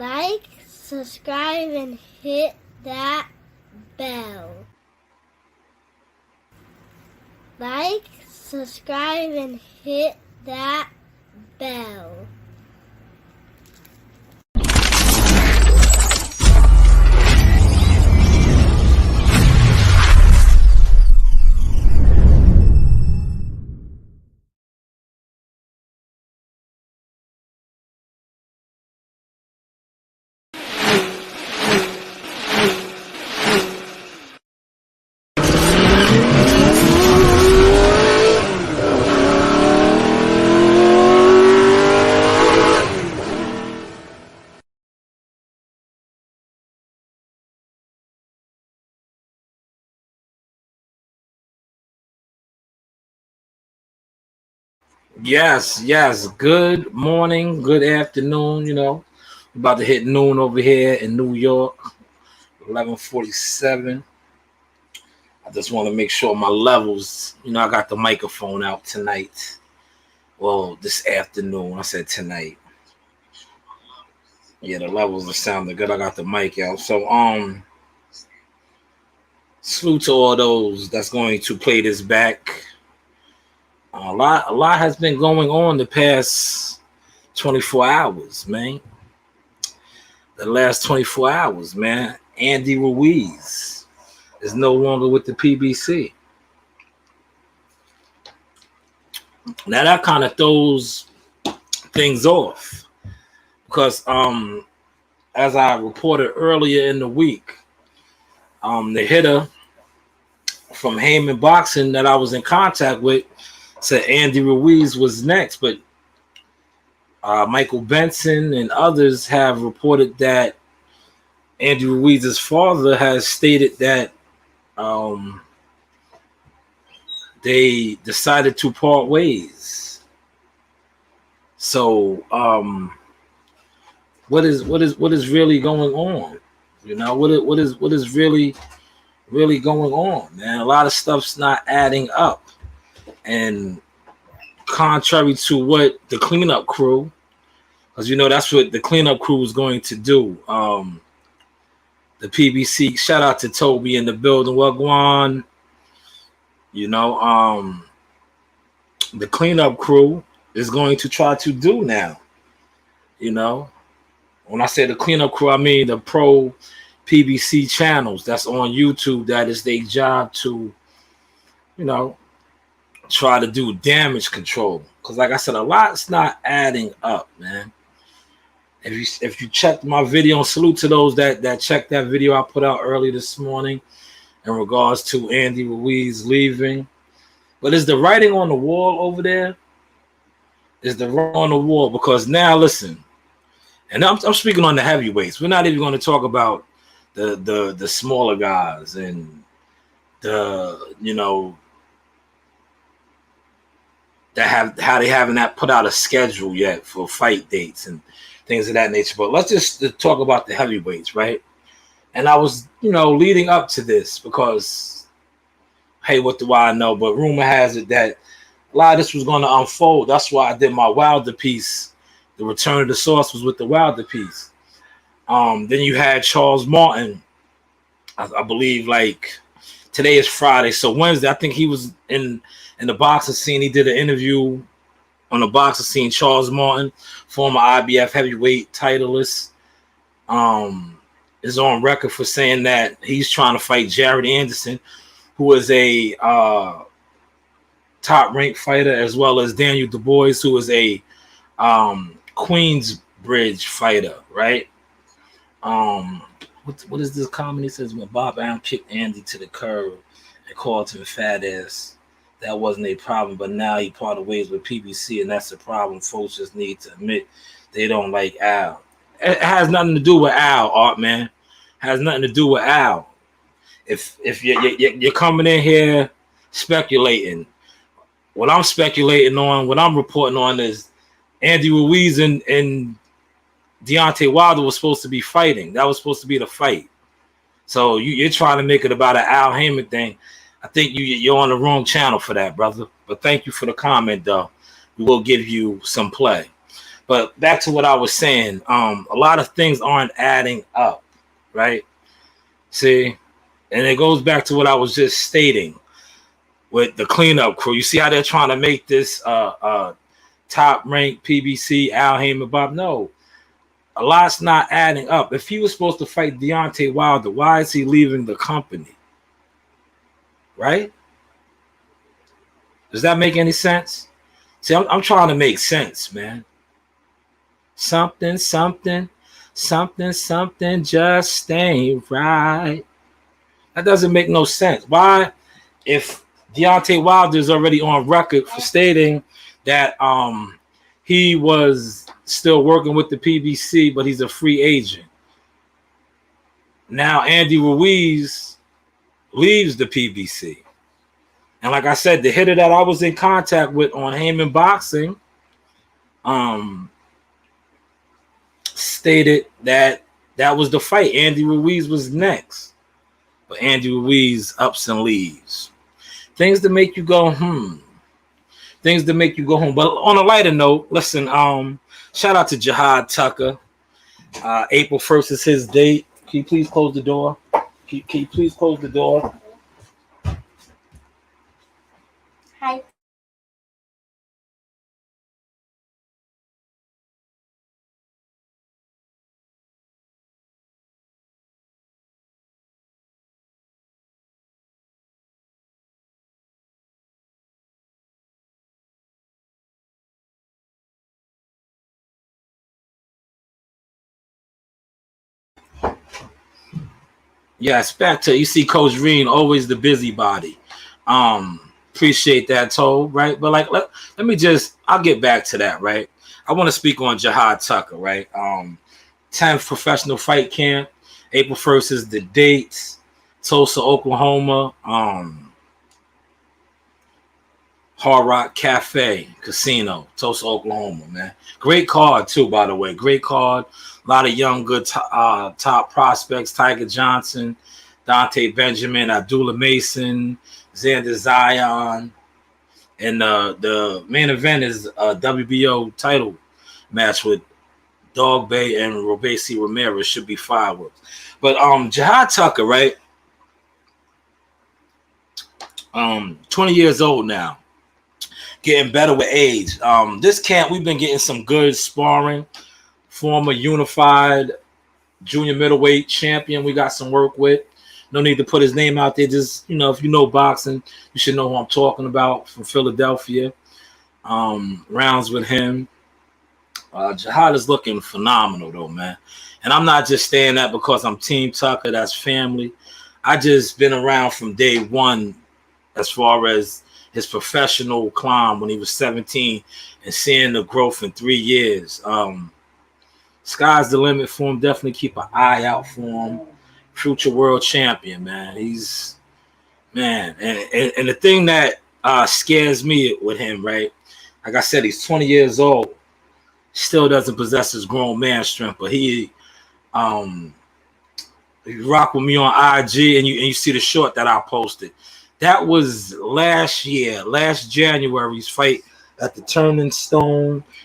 Like, subscribe, and hit that bell. Like, subscribe, and hit that bell. Yes. Good morning, good afternoon. About to hit noon over here in New York, 11:47. I just want to make sure my levels. I got the microphone out tonight. Well, this afternoon. I said tonight. Yeah, the levels are sounding good. I got the mic out. So, salute to all those that's going to play this back. A lot has been going on the past 24 hours, man. The last 24 hours, man. Andy Ruiz is no longer with the PBC. Now that kind of throws things off because as I reported earlier in the week, the hitter from Heyman Boxing that I was in contact with said Andy Ruiz was next, but Michael Benson and others have reported that Andy Ruiz's father has stated that they decided to part ways. So what is really going on? What is really going on, man? A lot of stuff's not adding up. And contrary to what the cleanup crew, because that's what the cleanup crew is going to do. The PBC, shout out to Toby in the building. Wagwan. The cleanup crew is going to try to do now. When I say the cleanup crew, I mean the pro PBC channels that's on YouTube. That is their job to, try to do damage control. Because like I said, a lot's not adding up, man. If you checked my video, and salute to those that checked that video I put out early this morning in regards to Andy Ruiz leaving. But is the writing on the wall over there? Is the writing on the wall? Because now, listen, and I'm speaking on the heavyweights. We're not even going to talk about the smaller guys and that they haven't put out a schedule yet for fight dates and things of that nature. But let's just talk about the heavyweights, right? And I was, leading up to this because, hey, what do I know? But rumor has it that a lot of this was going to unfold. That's why I did my Wilder piece. The Return of the Source was with the Wilder piece. Then you had Charles Martin. I believe, like, today is Friday. So Wednesday, I think he was in the boxing scene. He did an interview on the boxing scene. Charles Martin, former IBF heavyweight titleist, is on record for saying that he's trying to fight Jared Anderson, who is a top-ranked fighter, as well as Daniel Du Bois, who is a Queensbridge fighter, right? What is this comment? He says, when Bob Allen kicked Andy to the curb and called him fat ass, that wasn't a problem, but now he parted ways with PBC, and that's a problem. Folks just need to admit they don't like Al. It has nothing to do with Al, Art, man. It has nothing to do with Al. If you're coming in here speculating, what I'm speculating on, what I'm reporting on is Andy Ruiz and Deontay Wilder was supposed to be fighting. That was supposed to be the fight. So you're trying to make it about an Al Heyman thing. I think you're on the wrong channel for that, brother. But thank you for the comment, though. We will give you some play. But back to what I was saying, a lot of things aren't adding up, right? See, and it goes back to what I was just stating with the cleanup crew. You see how they're trying to make this top ranked PBC Al Haymon Bob? No, a lot's not adding up. If he was supposed to fight Deontay Wilder, why is he leaving the company? Right? Does that make any sense? See, I'm trying to make sense, man. Something just ain't right. That doesn't make no sense. Why, if Deontay Wilder is already on record for stating that he was still working with the PBC, but he's a free agent. Now Andy Ruiz leaves the PBC. And like I said, the hitter that I was in contact with on Haymon Boxing stated that that was the fight. Andy Ruiz was next. But Andy Ruiz ups and leaves. Things to make you go, Things to make you go home. But on a lighter note, listen, shout out to Jahi Tucker. April 1st is his date. Can you please close the door? Can you please close the door? Hi. Yes, back to you see Coach Reen, always the busybody. Appreciate that, Toe, right? But like let me just I'll get back to that, right? I want to speak on Jahi Tucker, right? 10th professional fight camp, April 1st is the date. Tulsa, Oklahoma, Hard Rock Cafe Casino, Tulsa, Oklahoma, man. Great card too, by the way. Great card. A lot of young, good top prospects. Tiger Johnson, Dante Benjamin, Abdullah Mason, Xander Zion. And the main event is a WBO title match with Dog Bay and Robesi Ramirez. Should be fireworks. But Jahi Tucker, right? 20 years old now. Getting better with age. This camp, we've been getting some good sparring. Former unified junior middleweight champion we got some work with. No need to put his name out there. Just, if you know boxing, you should know who I'm talking about, from Philadelphia. Rounds with him. Jahi is looking phenomenal, though, man. And I'm not just saying that because I'm Team Tucker. That's family. I just been around from day one as far as his professional climb when he was 17 and seeing the growth in 3 years. Sky's the limit for him. Definitely keep an eye out for him. Future world champion, man. He's, man. And the thing that scares me with him, right? Like I said, he's 20 years old. Still doesn't possess his grown man strength, but he rock with me on IG, and you see the short that I posted. That was last January's fight at the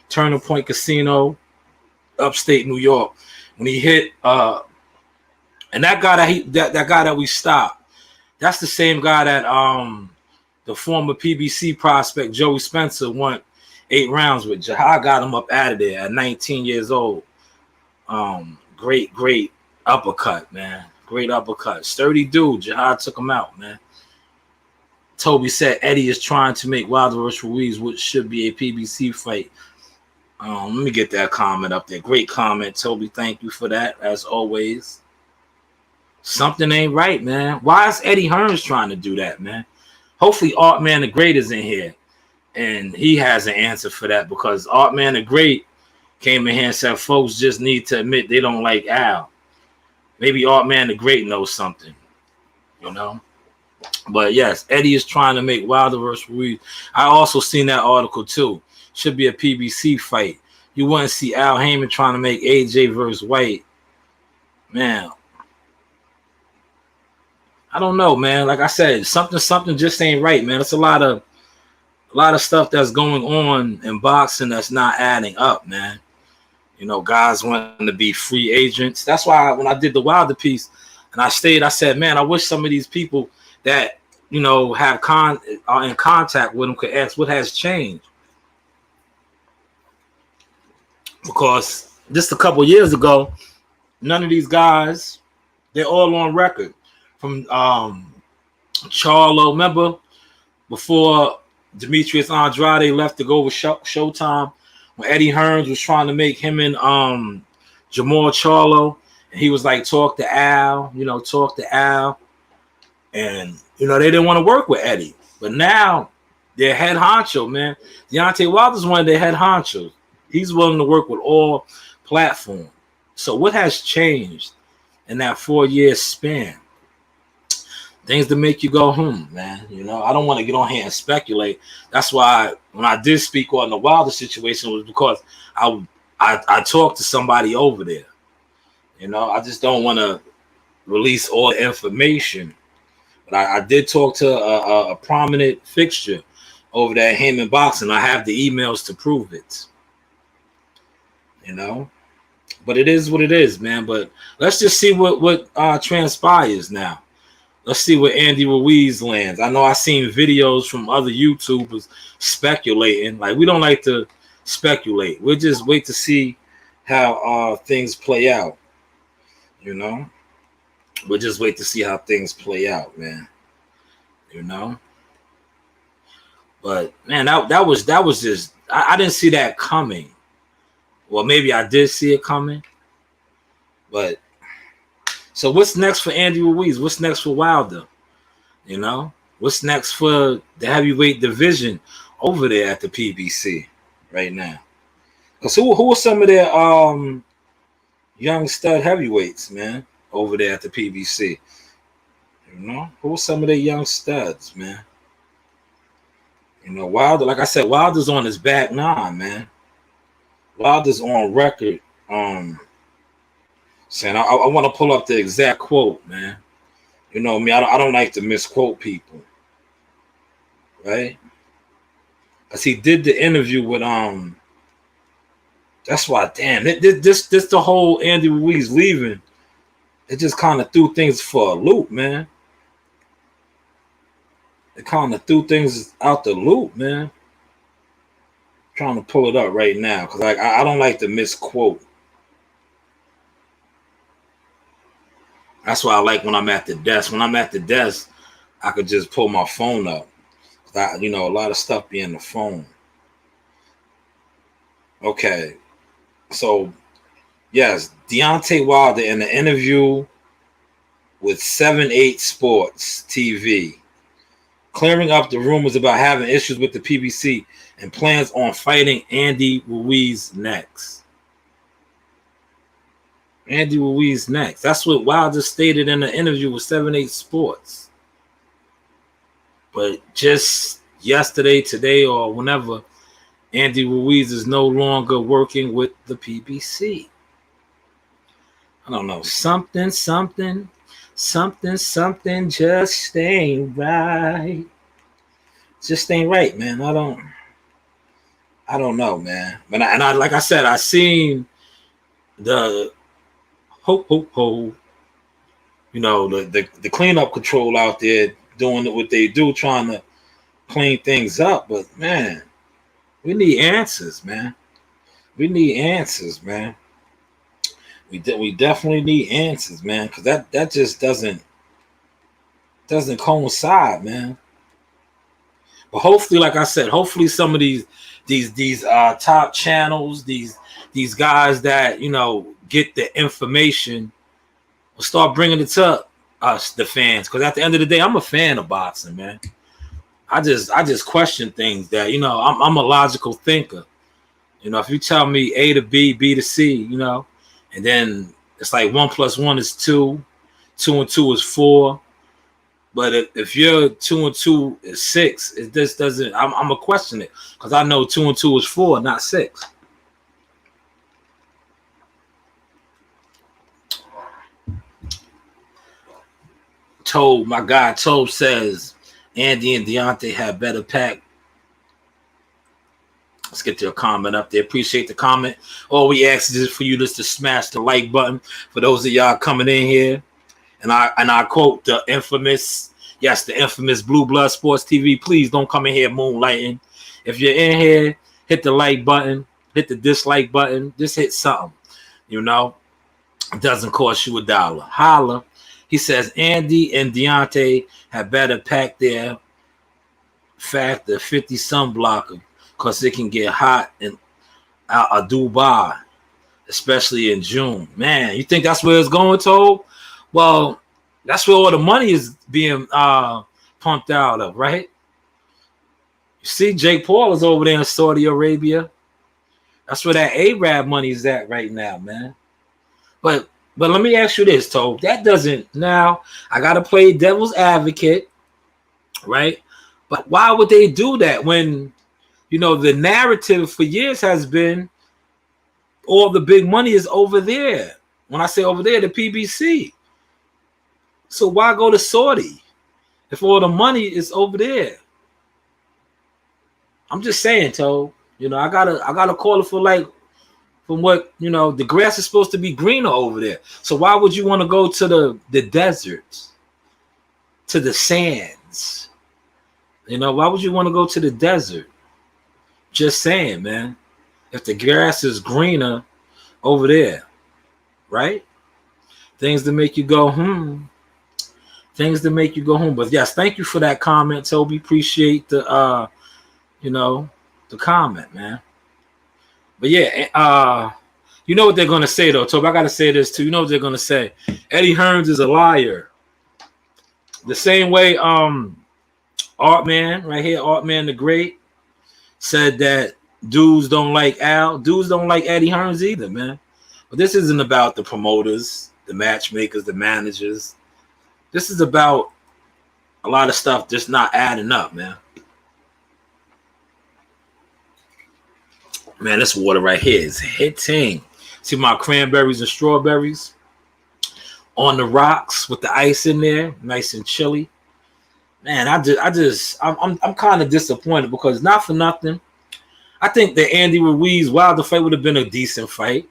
Turning Point Casino, upstate New York, when he hit and that guy that guy that we stopped, that's the same guy that the former PBC prospect Joey Spencer won 8 rounds with. Jahi got him up out of there at 19 years old. Great uppercut, man. Great uppercut. Sturdy dude. Jahi took him out, man. Toby said Eddie is trying to make Wilder vs. Ruiz, which should be a PBC fight. Let me get that comment up there. Great comment, Toby. Thank you for that, as always. Something ain't right, man. Why is Eddie Hearns trying to do that, man? Hopefully Art Man the Great is in here, and he has an answer for that, because Art Man the Great came in here and said folks just need to admit they don't like Al. Maybe Art Man the Great knows something, But yes, Eddie is trying to make Wilder vs. Ruiz. I also seen that article too. Should be a PBC fight. You wouldn't see Al Haymon trying to make AJ versus White. Man, I don't know, man. Like I said, something just ain't right, man. It's a lot of stuff that's going on in boxing that's not adding up, man. You know, guys wanting to be free agents. That's why when I did the Wilder piece and I said, man, I wish some of these people that, you know, are in contact with him could ask what has changed. Because just a couple years ago, none of these guys, they're all on record. From Charlo, remember before Demetrius Andrade left to go with Showtime, when Eddie Hearns was trying to make him and Jamal Charlo, and he was like, talk to Al, and they didn't want to work with Eddie. But now their head honcho, man, Deontay Wilder's one of their head honchos. He's willing to work with all platforms. So what has changed in that 4-year span? Things to make you go, man. I don't want to get on here and speculate. That's why when I did speak on the Wilder situation, was because I talked to somebody over there. I just don't want to release all the information. But I did talk to a prominent fixture over there at Heyman Boxing. I have the emails to prove it. But it is what it is, man. But let's just see what transpires now. Let's see where Andy Ruiz lands. I know I seen videos from other YouTubers speculating. Like, we don't like to speculate. We'll just wait to see how things play out. We'll just wait to see how things play out, man. But man, that was just I didn't see that coming. Well, maybe I did see it coming. But so what's next for Andy Ruiz? What's next for Wilder? What's next for the heavyweight division over there at the PBC right now? Because who are some of their young stud heavyweights, man, over there at the PBC? Who are some of their young studs, man? Wilder, like I said, Wilder's on his back nine, man. Wilder's on record saying, I want to pull up the exact quote, man. Me, I don't like to misquote people, right? Because he did the interview with that's why, damn, this the whole Andy Ruiz leaving, it just kind of threw things for a loop, man. It kind of threw things out the loop, man. I'm trying to pull it up right now because I don't like to misquote. That's why I like when I'm at the desk. When I'm at the desk, I could just pull my phone up. A lot of stuff be in the phone. Okay. So, yes, Deontay Wilder in an interview with 7-8 Sports TV, clearing up the rumors about having issues with the PBC and plans on fighting Andy Ruiz next. Andy Ruiz next. That's what Wilder stated in an interview with 7-8 Sports. But just yesterday, today, or whenever, Andy Ruiz is no longer working with the PBC. I don't know. Something just ain't right. Just ain't right, man. I don't know, man. But I like I said, I seen the ho, the cleanup control out there doing what they do, trying to clean things up. But man, we need answers, man. We need answers, man. We definitely need answers, man, because that just doesn't coincide, man. But hopefully, like I said, hopefully some of these top channels, these guys that get the information will start bringing it to us, the fans. Because at the end of the day, I'm a fan of boxing, man. I just question things that I'm a logical thinker. If you tell me A to B, B to C, and then it's like 1 + 1 is 2, 2 and 2 is 4. But if you're 2 and 2 is 6, it just doesn't. I'm gonna question it because I know 2 and 2 is 4, not 6. My guy Tobe says Andy and Deontay have better pack Let's get your comment up there. Appreciate the comment. All we ask is for you just to smash the like button for those of y'all coming in here. And I quote the infamous, yes, the infamous Blue Blood Sports TV. Please don't come in here moonlighting. If you're in here, hit the like button, hit the dislike button, just hit something. You know, it doesn't cost you $1. Holla. He says Andy and Deontay had better pack their factor 50 sunblocker because it can get hot in Dubai, especially in June. Man, you think that's where it's going, Tobe? Well, that's where all the money is being pumped out of, right? You see, Jake Paul is over there in Saudi Arabia. That's where that Arab money is at right now, man. But let me ask you this, Tobe. That doesn't now. I gotta play devil's advocate, right? But why would they do that when the narrative for years has been all the big money is over there? When I say over there, the PBC. So why go to Saudi if all the money is over there? I'm just saying, Tobe. I gotta call it for like from what the grass is supposed to be greener over there. So why would you want to go to the deserts, to the sands? Why would you want to go to the desert? Just saying, man. If the grass is greener over there, right? Things to make you go, Things to make you go home. But yes, thank you for that comment, Toby. Appreciate the the comment, man. But yeah, you know what they're gonna say though, Toby. I gotta say this too. You know what they're gonna say? Eddie Hearns is a liar. The same way Artman right here, Artman the Great, said that dudes don't like Al. Dudes don't like Eddie Hearns either, man. But this isn't about the promoters, the matchmakers, the managers. This is about a lot of stuff just not adding up, man. Man, this water right here is hitting. See my cranberries and strawberries on the rocks with the ice in there, nice and chilly. Man, I'm kind of disappointed because not for nothing. I think the Andy Ruiz Wilder fight would have been a decent fight.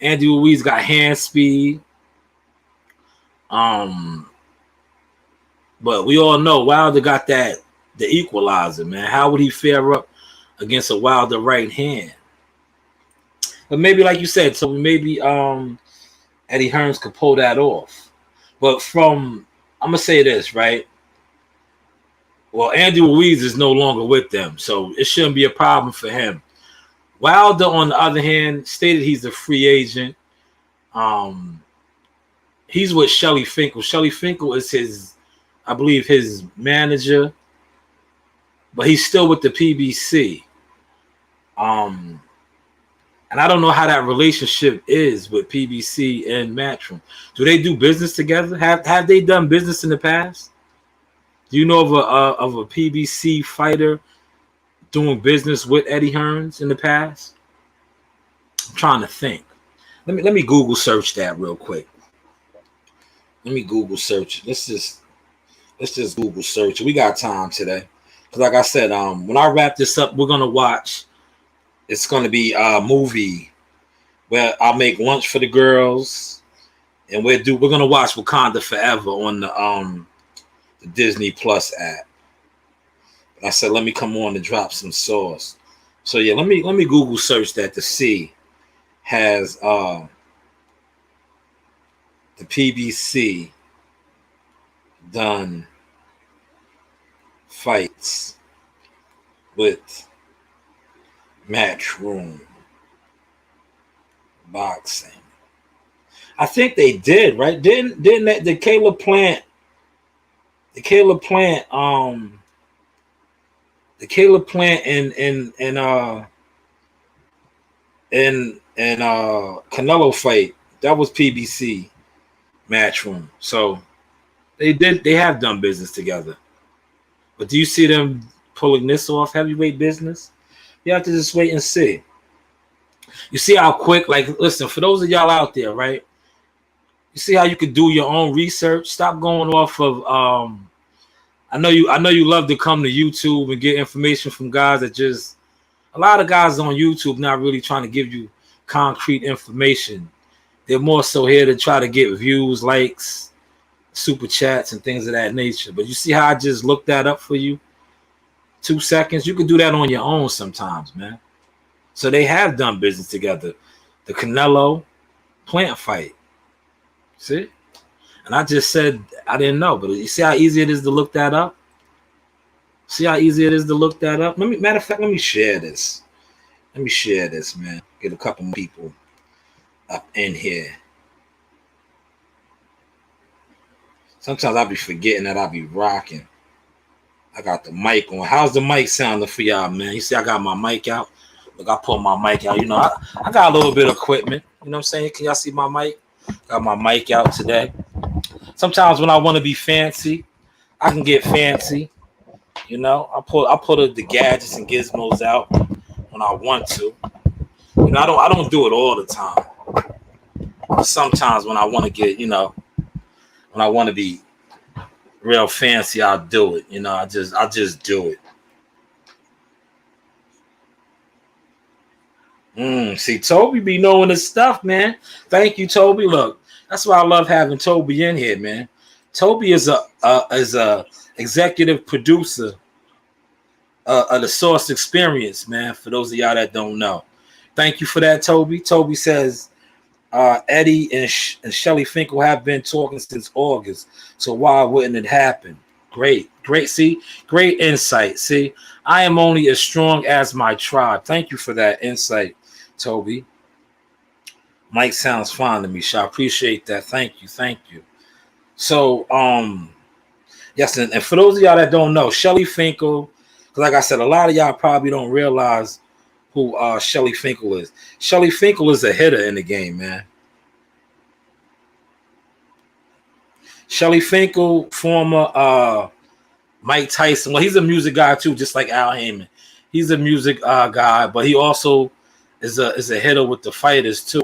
Andy Ruiz got hand speed. But we all know Wilder got the equalizer, man. How would he fare up against a Wilder right hand? But maybe, like you said, so maybe Eddie Hearns could pull that off. But I'm gonna say this, right? Well, Andy Ruiz is no longer with them, so it shouldn't be a problem for him. Wilder, on the other hand, stated he's a free agent. He's with Shelly Finkel. Shelly Finkel is I believe his manager, but he's still with the PBC. And I don't know how that relationship is with PBC and Matchroom. Do they do business together? Have they done business in the past? Do you know of a PBC fighter doing business with Eddie Hearns in the past? I'm trying to think. Let me Google search that real quick. Let me Google search. Let's just Google search. We got time today. Because like I said, when I wrap this up, we're gonna watch. It's gonna be a movie where I'll make lunch for the girls, and we're gonna watch Wakanda Forever on the Disney Plus app. I said, let me come on and drop some sauce. So yeah, let me Google search that to see has the PBC done fights with Matchroom Boxing. I think they did, right? Didn't that, the Caleb Plant and Canelo fight, that was PBC Matchroom. So they have done business together. But do you see them pulling this off, heavyweight business? You have to just wait and see. You see how quick, like, listen, for those of y'all out there, right? You see how you could do your own research. Stop going off of I know you love to come to YouTube and get information from guys that just A lot of guys on YouTube not really trying to give you concrete information. They're more so here to try to get views, likes, super chats, and things of that nature. But you see how I just looked that up for you? 2 seconds. You can do that on your own sometimes, man. So they have done business together. The Canelo Plant fight. See? And I just said I didn't know, but you see how easy it is to look that up? See how easy it is to look that up? Matter of fact, let me share this. Let me share this, man. Get a couple people up in here. Sometimes I'll be forgetting that I'll be rocking. I got the mic on. How's the mic sounding for y'all, man? You see, I got my mic out. Look, I pulled my mic out. You know, I got a little bit of equipment. You know what I'm saying? Can y'all see my mic? Got my mic out today. Sometimes when I want to be fancy, I can get fancy. You know, I pull the gadgets and gizmos out when I want to. You know, I don't do it all the time. But sometimes when I want to get, you know, when I want to be real fancy, I'll do it. You know, I just do it. See, Toby be knowing his stuff, man. Thank you, Toby. Look, that's why I love having Toby in here, man. Toby is a executive producer of the Source Experience, man. For those of y'all that don't know, thank you for that, Toby. Toby says Eddie and Shelly Finkel have been talking since August, so why wouldn't it happen? Great. See, great insight. See, I am only as strong as my tribe. Thank you for that insight, Toby. Mike sounds fine to me, so I appreciate that. Thank you. So, yes, and for those of y'all that don't know, Shelly Finkel, because like I said, a lot of y'all probably don't realize who Shelly Finkel is. Shelly Finkel is a hitter in the game, man. Shelly Finkel, former Mike Tyson. Well, he's a music guy too, just like Al Heyman. He's a music guy, but he also is a hitter with the fighters too.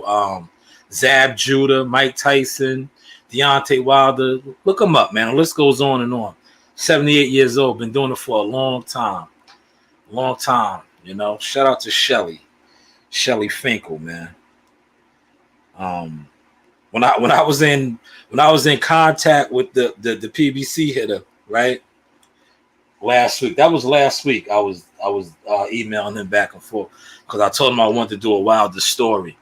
Zab Judah, Mike Tyson, Deontay Wilder. Look him up, man. The list goes on and on. 78 years old, been doing it for a long time. You know, shout out to Shelly Finkel, man. When I was in contact with the PBC hitter, right? Last week. That was last week. I was emailing him back and forth because I told him I wanted to do a Wilder story.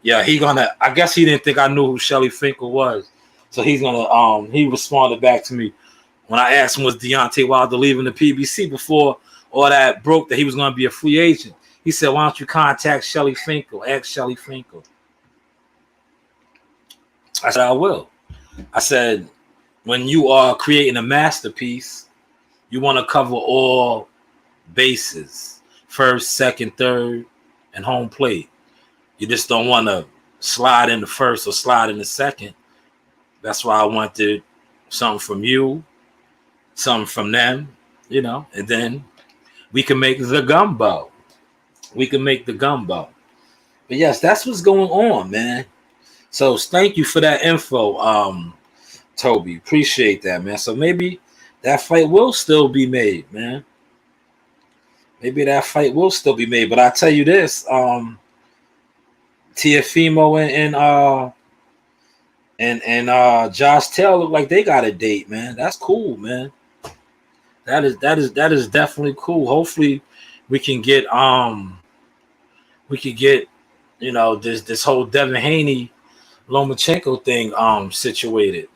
Yeah, I guess he didn't think I knew who Shelly Finkel was. So he responded back to me when I asked him, was Deontay Wilder leaving the PBC before all that broke that he was going to be a free agent? He said, why don't you contact Shelly Finkel? Ask Shelly Finkel. I said, I will. I said, when you are creating a masterpiece, you want to cover all bases. First, second, third, and home plate. You just don't want to slide in the first or slide in the second. That's why I wanted something from you, something from them, you know, and then we can make the gumbo. But yes, that's what's going on, man. So thank you for that info, Toby. Appreciate that, man. So maybe that fight will still be made, man. But I tell you this, Tiafimo and Josh Taylor look like they got a date, man. That's cool, man. That is definitely cool. Hopefully we can get you know this whole Devin Haney Lomachenko thing situated.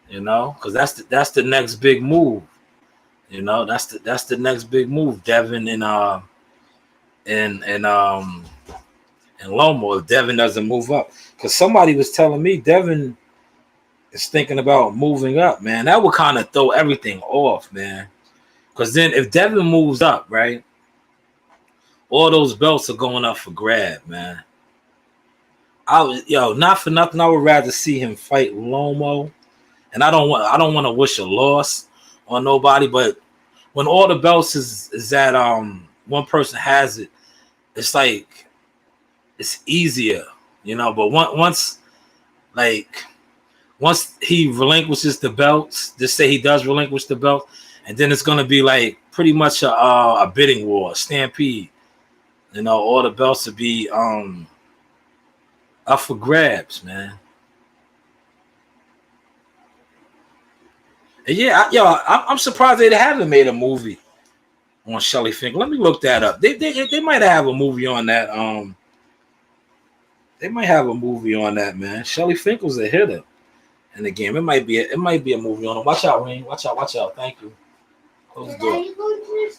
You know, because that's the next big move. You know, that's the next big move. Devin and Lomo, if Devin doesn't move up. Because somebody was telling me Devin is thinking about moving up, man. That would kind of throw everything off, man. Because then if Devin moves up, right, all those belts are going up for grab, man. Not for nothing, I would rather see him fight Lomo. And I don't want to wish a loss on nobody, but when all the belts is that one person has it, it's like it's easier, you know. But once he relinquishes the belts, just say he does relinquish the belt, and then it's gonna be like pretty much a bidding war, a stampede. All the belts would be up for grabs, man. And yeah, I'm surprised they haven't made a movie on Shelly Finkel. Let me look that up. They might have a movie on that. They might have a movie on that, man. Shelly Finkel's a hitter in the game. It might be a movie on it. Watch out, Rain. Watch out. Thank you. Close the door.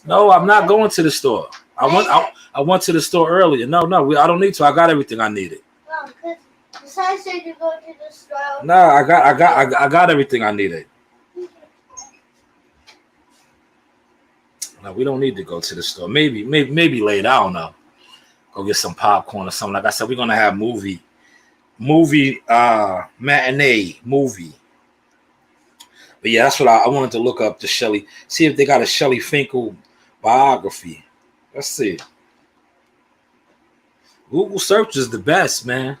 No, I'm not going to the store. I went to the store earlier. No, I don't need to. I got everything I needed. No, because besides said you go to the store. No, I got everything I needed. No, we don't need to go to the store. Maybe later. I don't know. Go get some popcorn or something. Like I said, we're gonna have movie matinee movie. But yeah, that's what I wanted to look up to Shelly. See if they got a Shelly Finkel biography. Let's see. Google search is the best, man.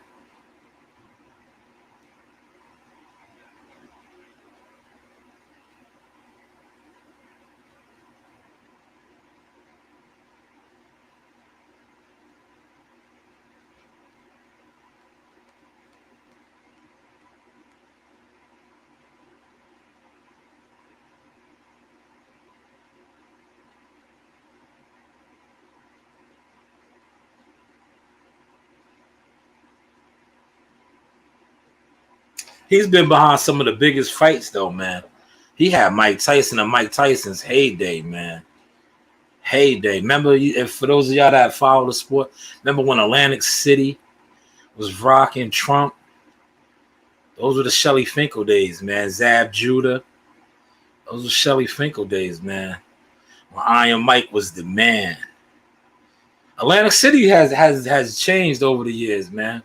He's been behind some of the biggest fights, though, man. He had Mike Tyson and Mike Tyson's heyday, man. Heyday. Remember, if for those of y'all that follow the sport, remember when Atlantic City was rocking Trump? Those were the Shelly Finkel days, man. Zab Judah. Those were Shelly Finkel days, man. When Iron Mike was the man. Atlantic City has changed over the years, man.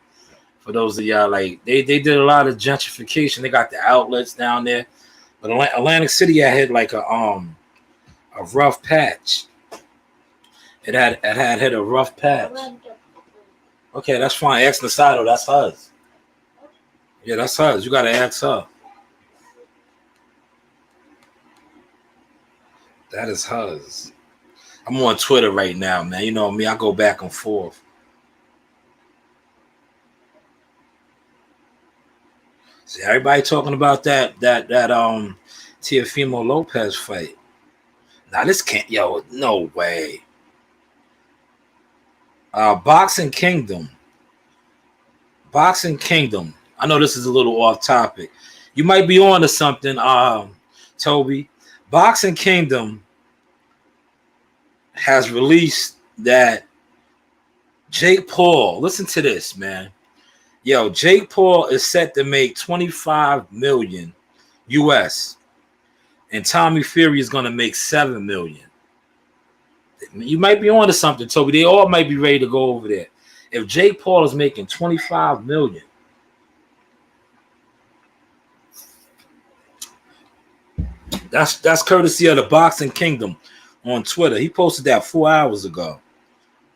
For those of y'all, like they did a lot of gentrification. They got the outlets down there, but Atlantic City had like a rough patch. It had hit a rough patch. Okay, that's fine. Ask Nasato, that's hers. Yeah, that's hers. You gotta ask her. That is hers. I'm on Twitter right now, man. You know me, I go back and forth. See, everybody talking about that Teofimo Lopez fight. Now this can't, no way. Boxing Kingdom. I know this is a little off topic. You might be on to something, Toby. Boxing Kingdom has released that Jake Paul. Listen to this, man. Jake Paul is set to make $25 million US, and Tommy Fury is going to make $7 million. You might be on to something, Toby. They all might be ready to go over there. If Jake Paul is making $25 million, that's courtesy of the Boxing Kingdom on Twitter. He posted that 4 hours ago.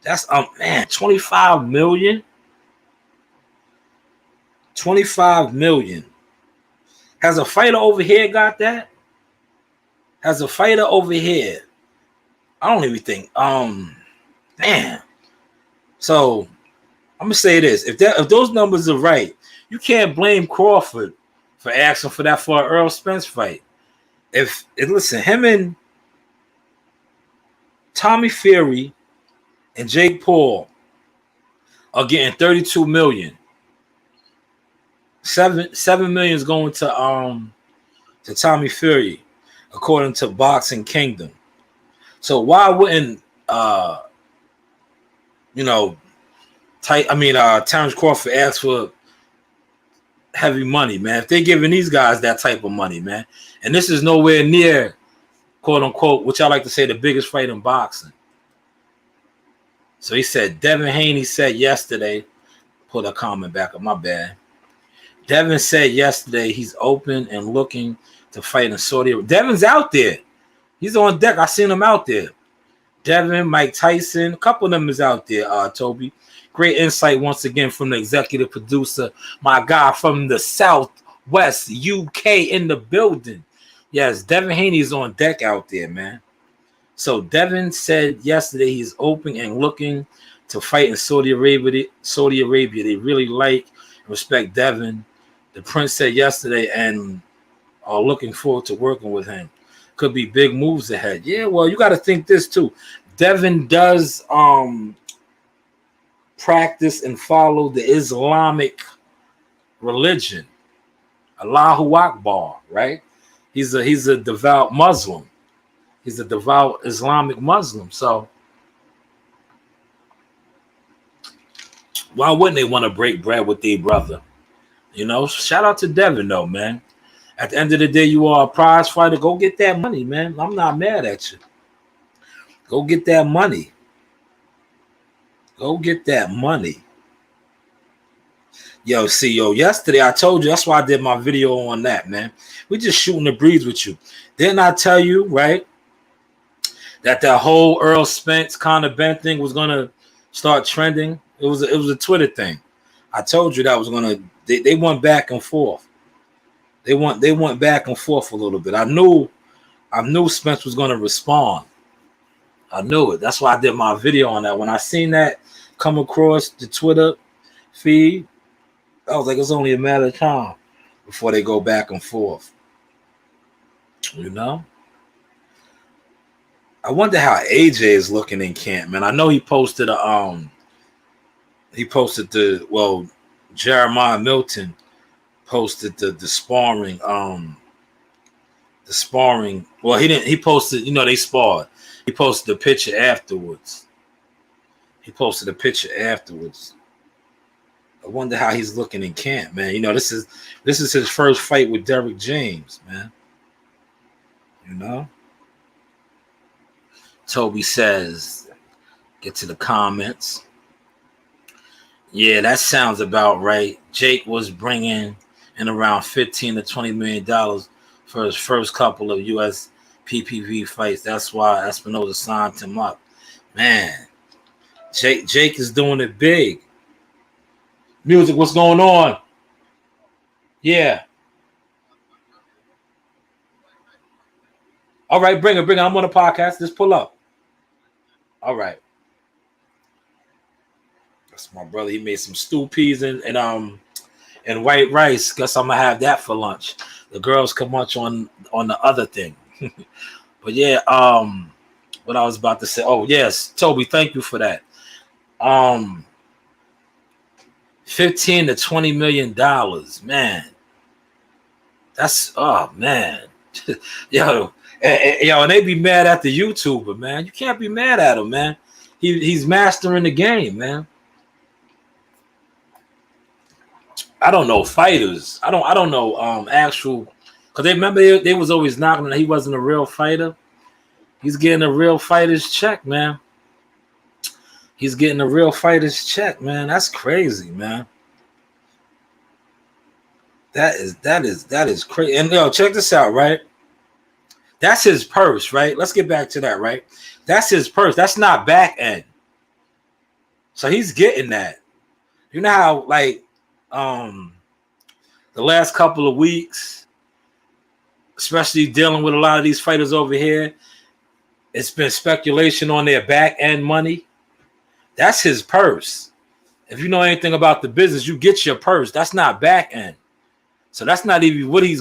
That's man, $25 million. 25 million. Has a fighter over here got that? Has a fighter over here? I don't even think. Man. So I'm gonna say this: if those numbers are right, you can't blame Crawford for asking for that for an Earl Spence fight. If listen, him and Tommy Fury and Jake Paul are getting 32 million. 7 million is going to Tommy Fury, according to Boxing Kingdom. So why wouldn't Terrence Crawford ask for heavy money, man? If they're giving these guys that type of money, man, and this is nowhere near, quote unquote, which I like to say, the biggest fight in boxing. So he said, Devin Haney said yesterday, pull that comment back up, my bad. Devin said yesterday he's open and looking to fight in Saudi Arabia. Devin's out there. He's on deck. I seen him out there. Devin, Mike Tyson, a couple of them is out there, Toby. Great insight once again from the executive producer, my guy from the Southwest UK in the building. Yes, Devin Haney is on deck out there, man. So Devin said yesterday he's open and looking to fight in Saudi Arabia. They really like and respect Devin. The Prince said yesterday, and are looking forward to working with him. Could be big moves ahead. Yeah, well, you got to think this too. Devin does practice and follow the Islamic religion, Allahu Akbar, right? He's a devout Muslim. He's a devout Islamic Muslim. So why wouldn't they want to break bread with their brother? You know, shout out to Devin though, man. At the end of the day, you are a prize fighter. Go get that money, man. I'm not mad at you. Go get that money. Go get that money. Yo, see, yesterday I told you, that's why I did my video on that, man. We just shooting the breeze with you. Didn't I tell you, right, that whole Earl Spence Conor Ben thing was gonna start trending? It was a Twitter thing. I told you that was gonna. They went back and forth. They went back and forth a little bit. I knew Spence was gonna respond. I knew it. That's why I did my video on that. When I seen that come across the Twitter feed, I was like, it's only a matter of time before they go back and forth. You know? I wonder how AJ is looking in camp, man. I know he posted Jeremiah Milton posted the sparring, well, he posted, they sparred. He posted a picture afterwards. I wonder how he's looking in camp, man. This is his first fight with Derrick James, man. Toby says, get to the comments. Yeah, that sounds about right. Jake was bringing in around $15 to $20 million for his first couple of U.S. PPV fights. That's why Espinosa signed him up. Man, Jake is doing it big. Music, what's going on? Yeah. All right, bring it. I'm on a podcast. Just pull up. All right. That's my brother. He made some stew peas and white rice. Guess I'm gonna have that for lunch. The girls can munch on the other thing. But yeah, what I was about to say. Oh yes, Toby, thank you for that. $15 to $20 million, man. That's man. Yo, and they be mad at the YouTuber, man. You can't be mad at him, man. He's mastering the game, man. I don't know fighters. I don't know actual, because they remember they was always knocking that he wasn't a real fighter. He's getting a real fighter's check, man. He's getting a real fighter's check, man. That's crazy, man. That is crazy. And check this out, right? That's his purse, right? Let's get back to that, right? That's his purse. That's not back end. So he's getting that. You know how, like, the last couple of weeks, especially dealing with a lot of these fighters over here, it's been speculation on their back end money. That's his purse. If you know anything about the business, you get your purse. That's not back end. So that's not even what he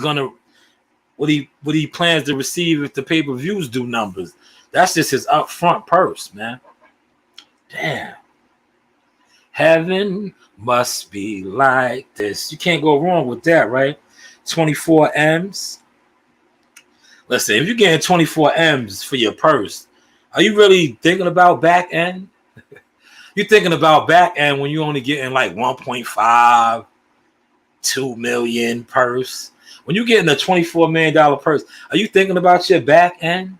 plans to receive if the pay-per-views do numbers. That's just his upfront purse, man. Damn. Heaven must be like this. You can't go wrong with that, right? 24 M's. Listen, if you're getting 24 M's for your purse, are you really thinking about back end? You're thinking about back end when you're only getting like 1.5, 2 million purse. When you're getting a $24 million purse, are you thinking about your back end?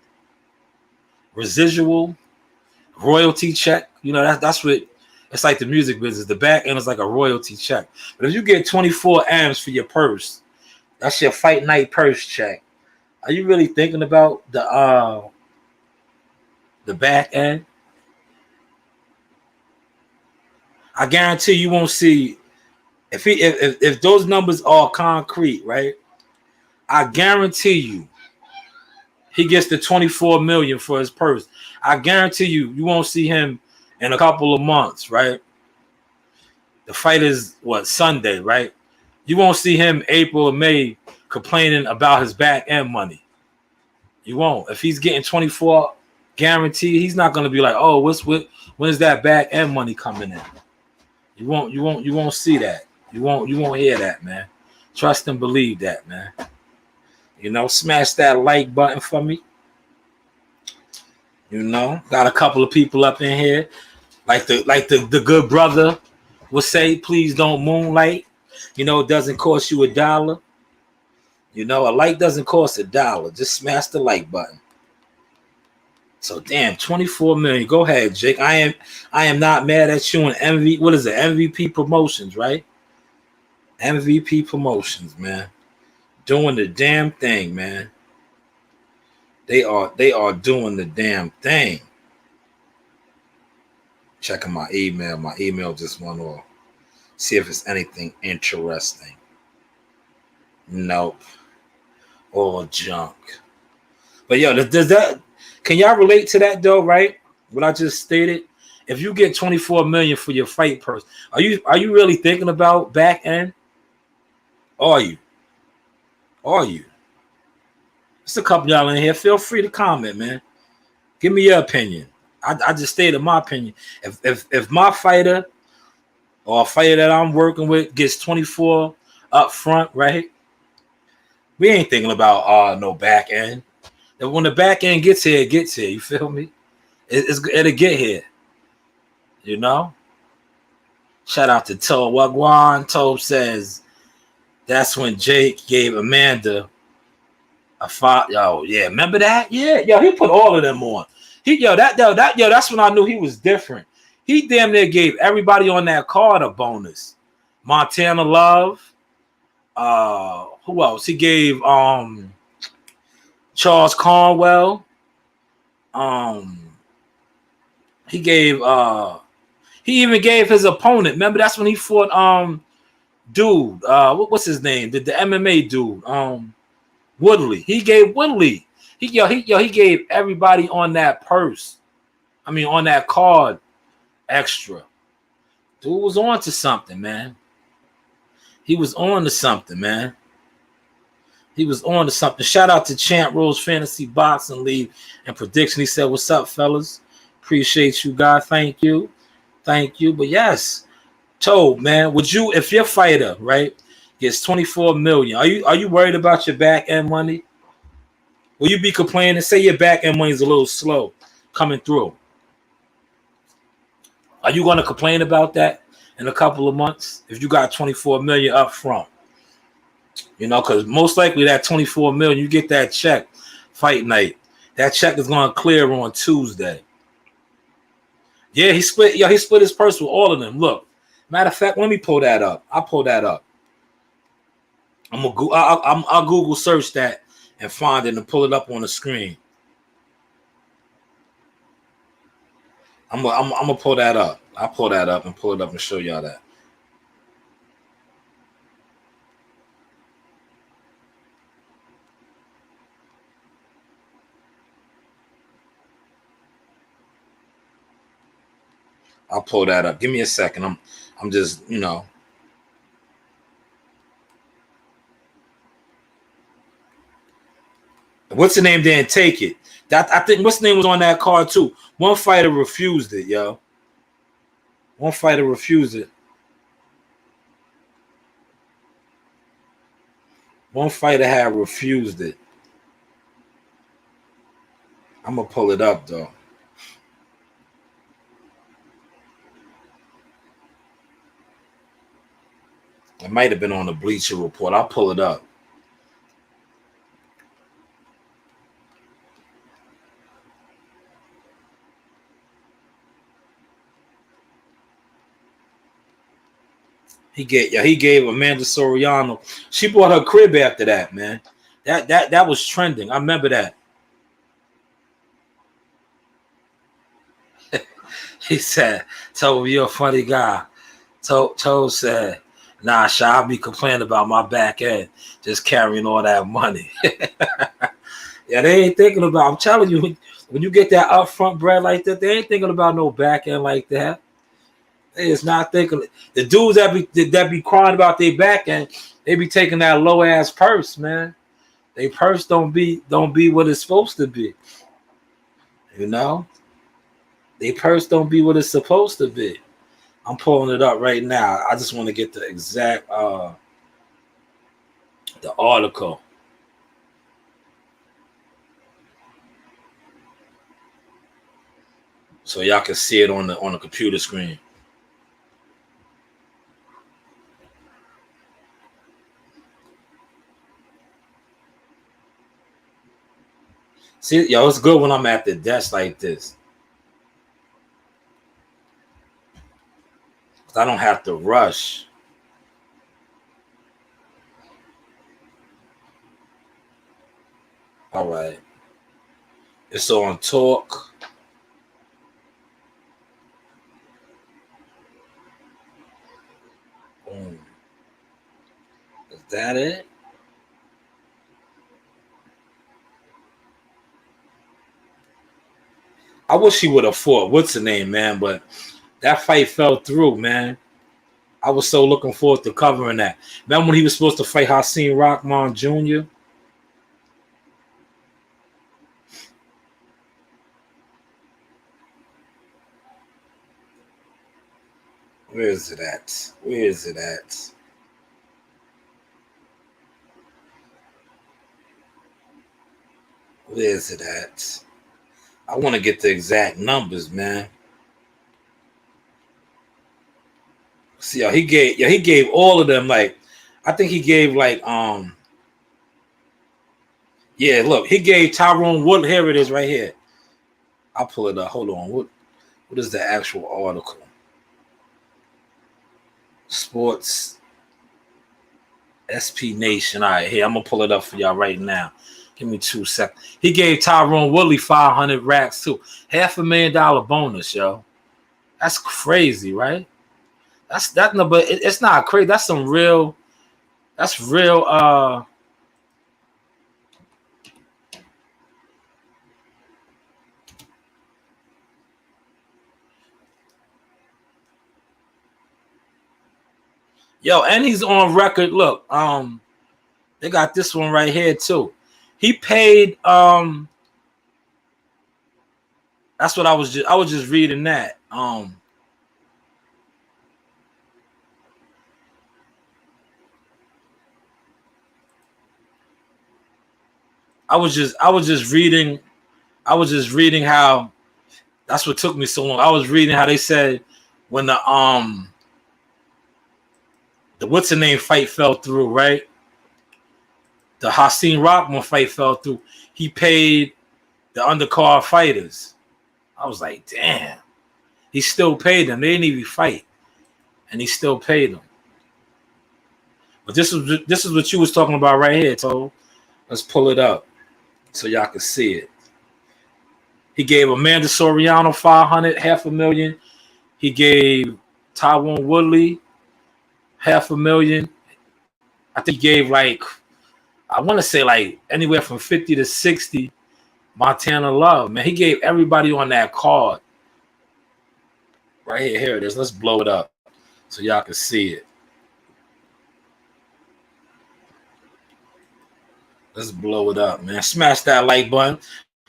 Residual, royalty check. That's what it's like the music business. The back end is like a royalty check. But if you get 24 M's for your purse, that's your fight night purse check. Are you really thinking about the back end? I guarantee you won't see if those numbers are concrete, right? I guarantee you he gets the 24 million for his purse. I guarantee you won't see him in a couple of months, right? The fight is what, Sunday, right? You won't see him April or May complaining about his back end money. You won't. If he's getting 24 guaranteed, he's not gonna be like, oh, when's that back end money coming in? You won't see that. You won't hear that, man. Trust and believe that, man. Smash that like button for me. Got a couple of people up in here. Like the good brother would say, please don't moonlight. It doesn't cost you $1. A like doesn't cost $1. Just smash the like button. So damn, 24 million. Go ahead, Jake. I am not mad at you. And what is it? MVP Promotions, right? MVP Promotions, man. Doing the damn thing, man. They are doing the damn thing. Checking my email. My email just went off. See if it's anything interesting. Nope. All junk. But yo, does that, can y'all relate to that though, right? What I just stated? If you get 24 million for your fight purse, are you really thinking about back end? Are you? There's a couple y'all in here. Feel free to comment, man. Give me your opinion. I just stated my opinion. If my fighter or a fighter that I'm working with gets 24 up front, right? We ain't thinking about no back end. And when the back end gets here, it gets here. You feel me? It'll get here. Shout out to Toe Wagwan. Toe says that's when Jake gave Amanda a fight. Yo, yeah, remember that? Yeah, yo, he put all of them on. That's when I knew he was different. He damn near gave everybody on that card a bonus. Montana Love. Who else? He gave Charles Cornwell. He even gave his opponent. Remember, that's when he fought what's his name? The MMA dude. Woodley. He gave Woodley. He gave everybody on that purse. I mean, on that card extra. Dude was on to something, man. He was on to something, man. Shout out to Champ Rose Fantasy Boxing League and Prediction. He said, what's up, fellas? Appreciate you, guys. Thank you. But yes, Toad, man, would you, if your fighter, right, gets 24 million, are you worried about your back end money? Will you be complaining? Say your back end money is a little slow coming through. Are you going to complain about that in a couple of months if you got 24 million up front? Because most likely that 24 million, you get that check fight night. That check is going to clear on Tuesday. Yeah, he split his purse with all of them. Look, matter of fact, let me pull that up. I'll pull that up. I'll Google search that and find it and pull it up on the screen. I'm gonna pull that up. I'll pull that up and pull it up and show y'all that. I'll pull that up. Give me a second. I'm just, What's the name didn't take it. I think what's the name was on that card too. One fighter refused it, yo. One fighter refused it. One fighter had refused it. I'm gonna pull it up though. It might have been on the Bleacher Report. I'll pull it up. He gave Amanda Soriano. She bought her crib after that, man. That was trending. I remember that. He said, "Told you're a funny guy." Told said, "Nah, I'll be complaining about my back end, just carrying all that money." Yeah, they ain't thinking about. I'm telling you, When you get that upfront bread like that, they ain't thinking about no back end like that. They is not thinking. The dudes that be crying about their back end, they be taking that low ass purse, man. They purse don't be what it's supposed to be. You know, they purse don't be what it's supposed to be. I'm pulling it up right now. I just want to get the exact the article. So y'all can see it on the computer screen. See, yo, it's good when I'm at the desk like this. I don't have to rush. All right. It's on talk. Boom. Is that it? I wish he would have fought. What's the name, man? But that fight fell through, man. I was so looking forward to covering that. Remember when he was supposed to fight Hakeem Rahman Jr.? Where is it at? Where is it at? Where is it at? I want to get the exact numbers, man. See, he gave all of them, like, I think he gave like yeah, look, he gave Tyrone Wood. Here it is right here. I'll pull it up. Hold on. What is the actual article? Sports SP Nation. All right, here, I'm gonna pull it up for y'all right now. Give me 2 seconds. He gave Tyrone Woodley 500 racks too. $500,000 bonus, yo. That's crazy, right? That's no, but it's not crazy. That's some real. That's real. Yo, and he's on record. Look, they got this one right here too. He paid. That's what I was just reading that. I was just reading how that's what took me so long. I was reading how they said when the what's the name fight fell through, right? The Hakeem Rahman fight fell through. He paid the undercard fighters. I was like, damn. He still paid them. They didn't even fight, and he still paid them. But this is what you was talking about right here, Toe. Let's pull it up so y'all can see it. He gave Amanda Soriano 500, $500,000. He gave Tyrone Woodley $500,000. I think he gave like, I want to say like anywhere from 50 to 60 Montana Love. Man, he gave everybody on that card. Right here, here it is. Let's blow it up so y'all can see it. Let's blow it up, man. Smash that like button.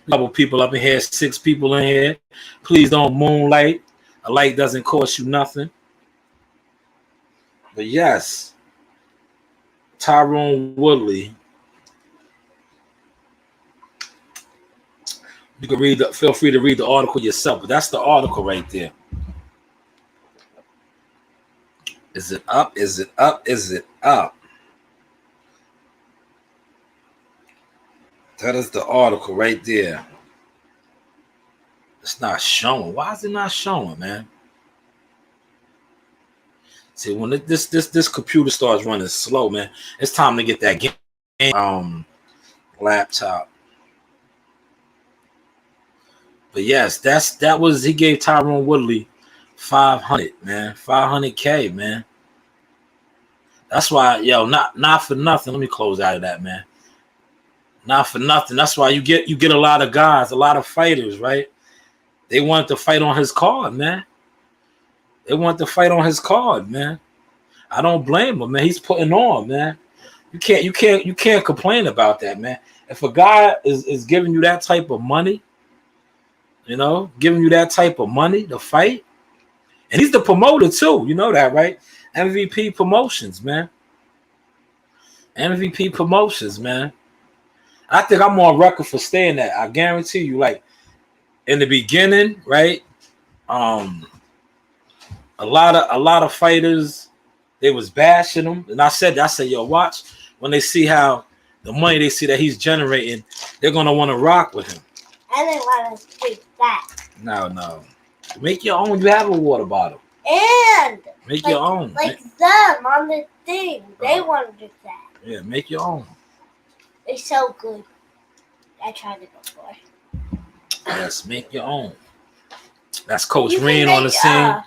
A couple people up in here, 6 people in here. Please don't moonlight. A light doesn't cost you nothing. But yes, Tyrone Woodley. You can read. Feel free to read the article yourself. But that's the article right there. Is it up? Is it up? Is it up? That is the article right there. It's not showing. Why is it not showing, man? See, when this computer starts running slow, man, it's time to get that game laptop. But yes, that was he gave Tyrone Woodley 500, man, 500K, man. That's why, yo, not for nothing. Let me close out of that, man. Not for nothing. That's why you get a lot of guys, a lot of fighters, right? They want to fight on his card, man. They want to fight on his card, man. I don't blame him, man. He's putting on, man. You can't complain about that, man. If a guy is giving you that type of money, giving you that type of money to fight, and he's the promoter too. You know that, right? MVP Promotions, man. MVP Promotions, man. I think I'm on record for saying that. I guarantee you, like in the beginning, right? A lot of fighters, they was bashing him, and I said, yo, watch when they see how the money they see that he's generating, they're gonna want to rock with him. I didn't want to drink that. No, make your own. You have a water bottle. And make your own. Like them on the thing, they want to drink that. Yeah, make your own. It's so good. I tried it before. Yes, make your own. That's Coach Reen on the scene.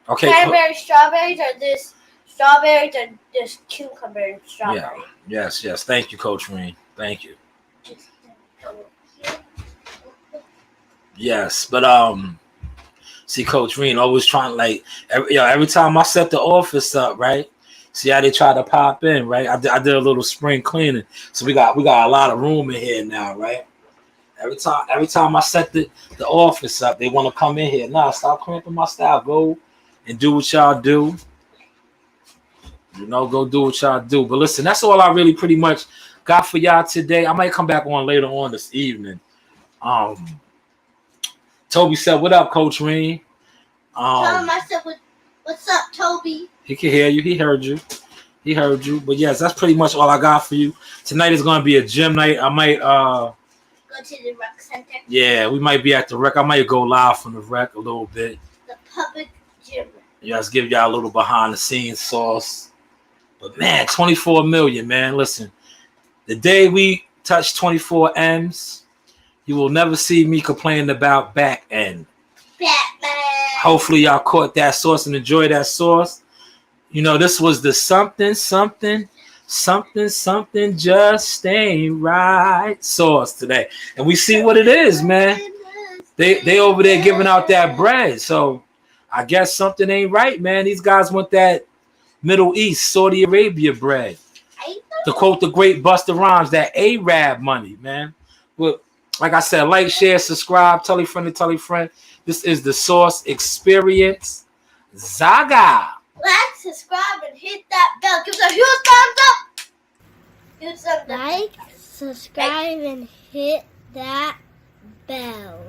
Okay. Cranberry strawberries or this strawberries or this cucumber and strawberry. Yeah. Yes. Thank you, Coach Reen. Thank you. Yes, but see, Coach Reen always trying like every time I set the office up, right? See how they try to pop in, right? I did a little spring cleaning, so we got a lot of room in here now, right? Every time I set the office up, they want to come in here. Nah, stop cramping my style. Go and do what y'all do. Go do what y'all do. But listen, that's all I really pretty much got for y'all today. I might come back on later on this evening. Toby said, "What up, Coach Reen?" Tell him I said, "What's up, Toby?" He can hear you. He heard you. But yes, that's pretty much all I got for you. Tonight is going to be a gym night. I might go to the rec center. Yeah, we might be at the rec. I might go live from the rec a little bit. The public gym. Yeah, let's give y'all a little behind the scenes sauce. But man, 24 million, man. Listen, the day we touch 24 M's, you will never see me complaining about back end. Batman. Hopefully y'all caught that sauce and enjoyed that sauce. This was the something just ain't right sauce today. And we see what it is, man. They over there giving out that bread. So I guess something ain't right, man. These guys want that Middle East, Saudi Arabia bread. To quote the great Busta Rhymes, that Arab money, man. But like I said, like, share, subscribe, tell a friend to tell a friend. This is the Sauce Experience. Zaga. Like, subscribe, and hit that bell. Give us a huge thumbs up. Huge thumbs up. Like, subscribe, and hit that bell.